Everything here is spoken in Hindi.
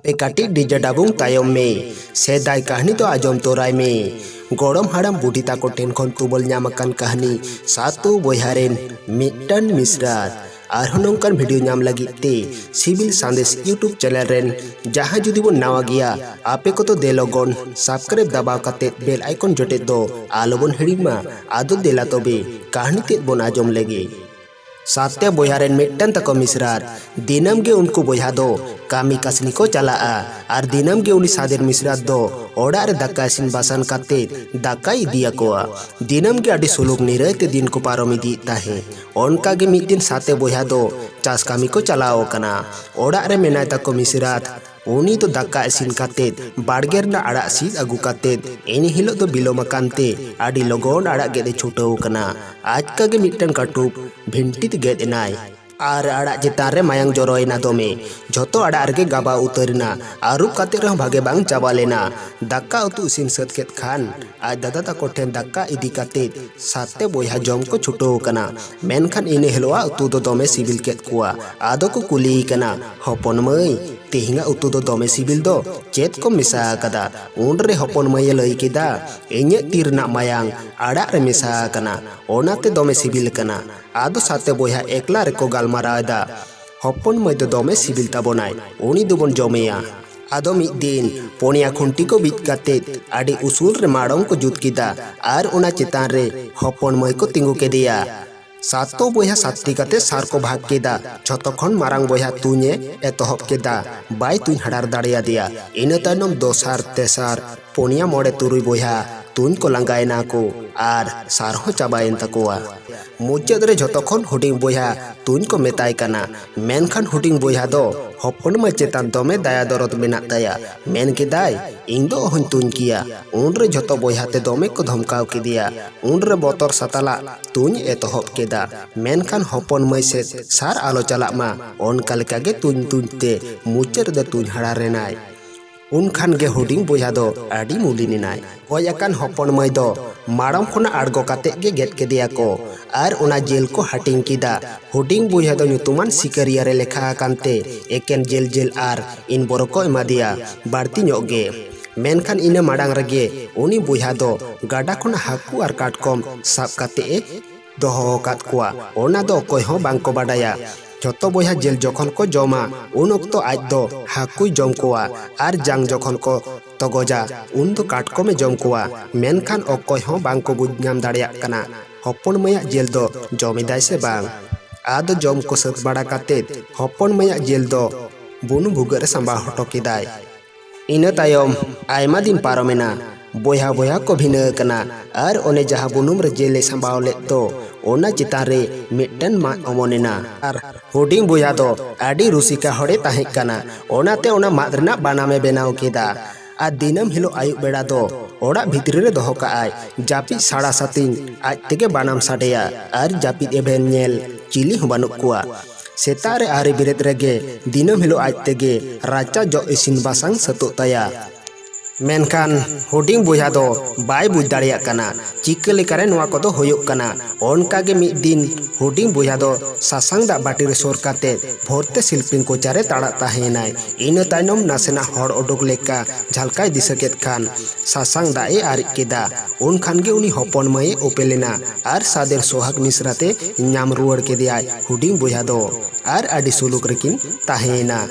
आपे काटी डीजे डाबुंग तायम में सेदाय कहानी तो आजम तोराय में गोड़म हाड़म बुढ़ी ताको टेन खन तुबल ᱧᱟᱢᱟᱠᱟᱱ कहानी सातु बोहारेन मिटन मिसरात आरहन नोंकान वीडियो ᱧᱟᱢ लगित ते सिविल संदेश यूट्यूब चैनल रेन जहां जुदी बो नावा गया आपे को तो दे लगन सब्सक्राइब दबाव काते बेल आइकन जोटे दो आलोबन हिड़िमा आदो देला तबे कहानी तेद बोन आजम लगे साते बोहारेन मिटन तको मिसरार दिनम गे उनको बोहा दो कामी कसनी को चला और दिनम गे उनी सादेर मिसरात दो ओड़ा रे दाका इसिन बासन काते दाका इदिया कोआ दिनम गे आडी सुलुक निरते दिन को पारम इदी ताहे ओनका गे मिद दिन साते बोहा दो चास कामी को चलाओ कना ओड़ा रे मेनाय तको मिसरात उनी तो दाका इसिन काते बाड़गेर ना आड़ा सीद अगु काते एनी हिलो तो बिलोमाकानते आडी लगन आड़ा गेदे छुटाव कना आज का गे मिटन काटुक भिंटित गेद एनाय और आड़ा चेतान रे मायांग जरोयना दमे झोतो आड़ा रगे गाबा उतरना आरुब काते रह भागे बांग चाबा लेना दाका उतु इसिन सत केत खान आज दादा ताको ठेन दाका इदी काते साते बोहा जम को छुटो कना मेनखान इने हेलोआ उतु दो दमे सिबिल केत कुआ आदो को कुली कना हपन मई तेहिंगा उतु दो दमे सिबिल दो चेत को मिसा कदा उनरे हपन मई लई केदा इnye तीरना मायांग आड़ा रे मिसा कना ओनाते दमे सिबिल कना आदो साते बोहा एकला रे को गालमारादा हपन मई दो दमे सिबिल ताबोनाय उनी दोबन जमेया आदो मिद दिन पोनिया खुंटी को बीच काते आडी उसूल रे माड़ों को जुत किदा आर उना चेतान रे हपन मई को तिंगु केदिया सातो बोहा सात्ती काते सार को भाग केदा झोतोखन मारांग बोहा तुnye एतहब केदा बाय तुኝ हाडार दाड़िया दिया इना तायनम दोसार तेसार पोनिया मोड़े तुरुई बोहा तुñ को लांगायना को आर सार हो चाबायन तकोआ मुचाद रे झोतोखन हुडिंग बोहा तुñ को मेताय कना मेनखान हुडिंग बोहा दो हपन मई चेतान दमे दाया दरद मेना ताया मेन केदाय इन दो हन तुñ किया उनरे झोतो बोहा ते दमे को धमकाव केदिया उनरे बोतर सताला तुñ एतहब केदा मेनखान हपन मई से सार आलो चलाक मा ओनका लेका गे तुñ ते मुचाद दे तुñ हाड़ा रेनाय उनखान गे हुडिंग बोहा दो आडी मुलिनिनाय गयाकान हपन मई दो माड़म खना आड़गो काते गे गेट केदिया को आर उना जेल को हाटिंग किदा हुडिंग बोहा दो ᱧᱩᱛᱩᱢᱟᱱ सिकरिया रे लेखा कानते एकेन जेल आर इन बोरो को एमा दिया बाड़ती ᱧᱚᱜ गे मेनखान इना माड़ांग रगे उनी बोहा दो गाडा खना हाकू आर काटकम साब काते ए दोहो कात कुआ ओना दो कोय हो बांग को बाडाया झोतो बोहा जेल जखन को जमा उन ओक्तो आज दो हाकुई जम कोआ आर जांग जखन को तगजा उन दो काटको में जम कोआ मेनखान अकय हो बांग को बुझ ᱧᱟᱢ दाड़ियाक कना हपन मया जेल दो जमिदाय से बांग आदो जम को सत बाड़ा काते हपन मया जेल दो बुनु भुगर संबा हटो केदाय इना तायम आयमा दिन पारमेना बोहा बोहा को भिना कना आर ओने जहा बुनुम रे जेले संबाव ले तो ओना चितान रे मिटन मा अमोनेना आर हुडिंग बोहा दो आडी रुसिका हड़े ताहे कना ओनाते ओना मादरना बानामे बेनाव केदा आ दिनम हिलो आयु बेड़ा दो ओड़ा भितरी रे दोहो काआय जापि साड़ा सातिन आज तेगे बानाम साडेया आर जापि एबेन नेल चिली हो बानुक कुआ सेतारे आरे बिरेत रेगे दिनम हिलो आज तेगे राचा जो इसिन बासांग सतो ताया मेनखान हुडिंग बोहा दो बाय बुझ दाड़िया कना चिका लेकारे नोआ को दो होयोक कना ओनका गे मिद दिन हुडिंग बोहा दो सासांग दा बाटी रे सोर काते भोरते शिल्पिंग को चारे ताड़ा ताहेनाय इना तायनम नासेना हड़ ओडोक लेका झलकाय दिसकेत खान सासांग दा ए आरि केदा उनखान गे उनी हपन मई ओपेलेना आर सादेर सोहाग मिसराते ᱧᱟᱢ रुवाड़ केदियाय हुडिंग बोहा दो आर आडी सुलुक रेकिन ताहेना।